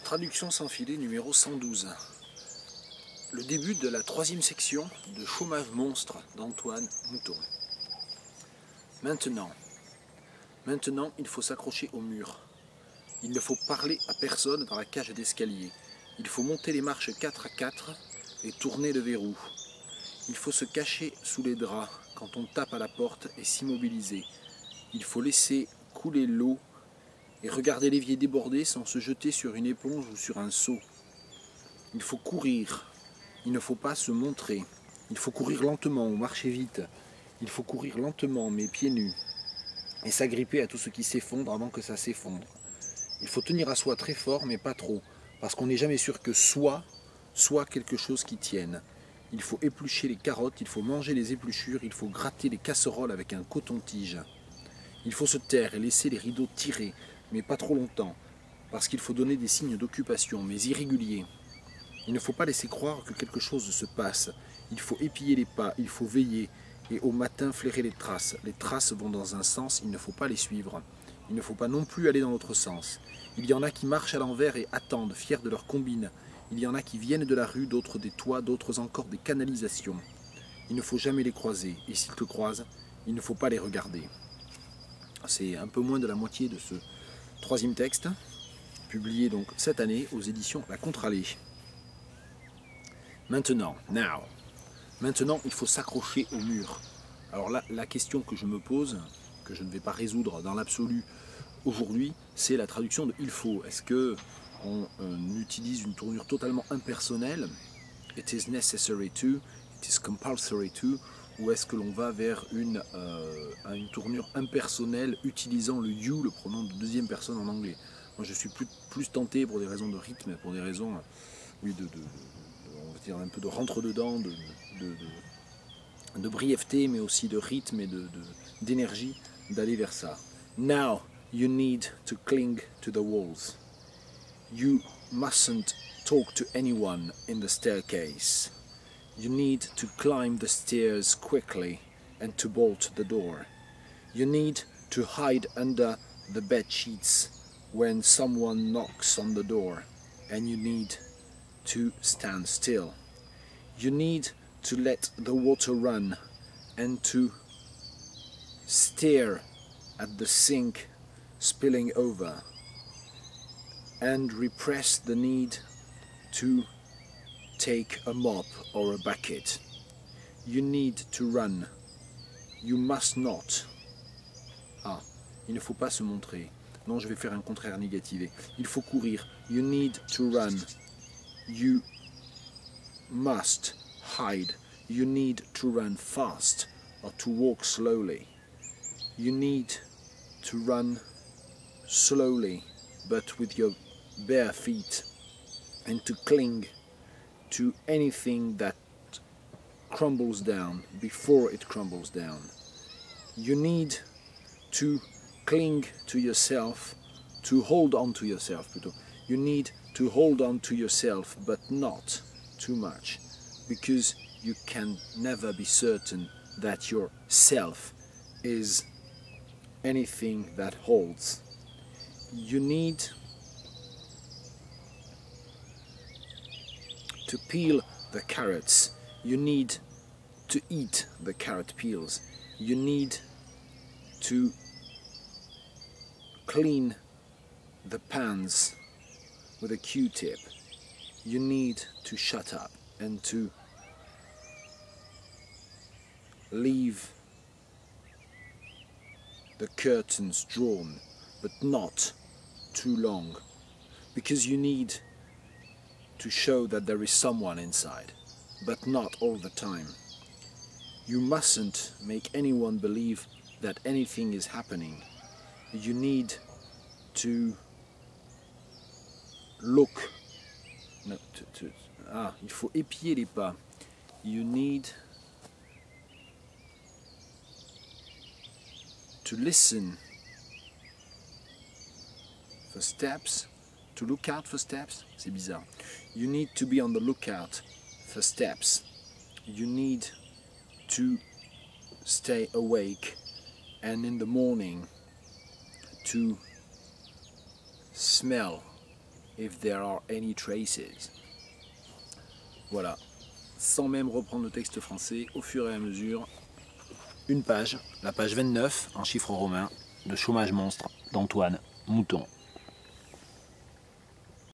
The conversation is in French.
Traduction sans filet numéro 112. Le début de la troisième section de Chômage monstre d'Antoine Mouton. Maintenant, il faut s'accrocher au mur. Il ne faut parler à personne dans la cage d'escalier. Il faut monter les marches 4 à 4 et tourner le verrou. Il faut se cacher sous les draps quand on tape à la porte et s'immobiliser. Il faut laisser couler l'eau et regarder l'évier déborder sans se jeter sur une éponge ou sur un seau. Il faut courir. Il ne faut pas se montrer. Il faut courir lentement ou marcher vite. Il faut courir lentement mais pieds nus et s'agripper à tout ce qui s'effondre avant que ça s'effondre. Il faut tenir à soi très fort mais pas trop, parce qu'on n'est jamais sûr que soit quelque chose qui tienne. Il faut éplucher les carottes, il faut manger les épluchures, il faut gratter les casseroles avec un coton-tige. Il faut se taire et laisser les rideaux tirés, mais pas trop longtemps, parce qu'il faut donner des signes d'occupation, mais irréguliers. Il ne faut pas laisser croire que quelque chose se passe. Il faut épier les pas, il faut veiller, et au matin flairer les traces. Les traces vont dans un sens, il ne faut pas les suivre. Il ne faut pas non plus aller dans l'autre sens. Il y en a qui marchent à l'envers et attendent, fiers de leur combine. Il y en a qui viennent de la rue, d'autres des toits, d'autres encore des canalisations. Il ne faut jamais les croiser, et s'ils te croisent, il ne faut pas les regarder. C'est un peu moins de la moitié de ce troisième texte, publié donc cette année aux éditions La Contrallée. Maintenant, il faut s'accrocher au mur. Alors là, la question que je me pose, que je ne vais pas résoudre dans l'absolu aujourd'hui, c'est la traduction de « il faut ». Est-ce qu'on utilise une tournure totalement impersonnelle, « it is necessary to »,« it is compulsory to », ou est-ce que l'on va vers une tournure impersonnelle utilisant le « you », le pronom de deuxième personne en anglais. Moi je suis plus tenté pour des raisons de rythme, pour des raisons on va dire un peu de rentre-dedans, de brièveté, mais aussi de rythme et d'énergie, d'aller vers ça. Now you need to cling to the walls. You mustn't talk to anyone in the staircase. You need to climb the stairs quickly and to bolt the door. You need to hide under the bed sheets when someone knocks on the door, and you need to stand still. You need to let the water run and to stare at the sink spilling over and repress the need to take a mop or a bucket. You need to run. You must not. Il ne faut pas se montrer. Non, je vais faire un contraire négativé. Il faut courir. You need to run. You must hide. You need to run fast or to walk slowly. You need to run slowly but with your bare feet and to cling to anything that crumbles down before it crumbles down. You need to cling to yourself, to hold on to yourself plutôt. You need to hold on to yourself but not too much, because you can never be certain that your self is anything that holds. You need to peel the carrots. You need to eat the carrot peels. You need to clean the pans with a Q-tip. You need to shut up and to leave the curtains drawn, but not too long, because you need to show that there is someone inside, but not all the time. You mustn't make anyone believe that anything is happening. You need to look. No, il faut épier les pas. You need to listen for steps, to look out for steps. C'est bizarre. You need to be on the lookout for steps. You need to stay awake, and in the morning to smell if there are any traces. Voilà, sans même reprendre le texte français, au fur et à mesure, une page, la page 29, en chiffres romains, de Chômage monstre d'Antoine Mouton.